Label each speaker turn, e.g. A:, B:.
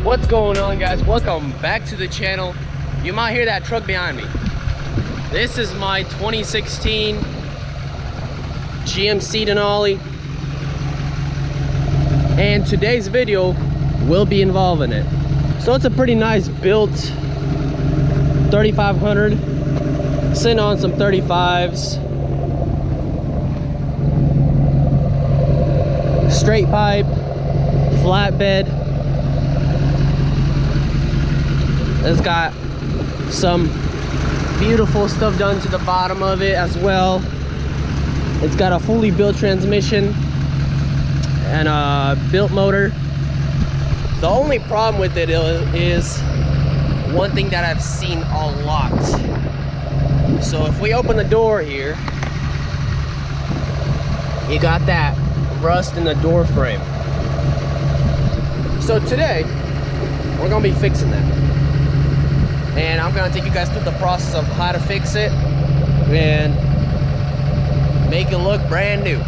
A: What's going on, guys? Welcome back to the channel. You might hear that truck behind me. This is my 2016 GMC Denali, and today's video will be involving it. So it's a pretty nice built 3500, sitting on some 35s, straight pipe, flatbed. It's got some beautiful stuff done to the bottom of it as well. It's got a fully built transmission and a built motor. The only problem with it is one thing that I've seen a lot. So if we open the door here, you got that rust in the door frame. So today we're gonna be fixing that, and I'm gonna take you guys through the process of how to fix it and make it look brand new.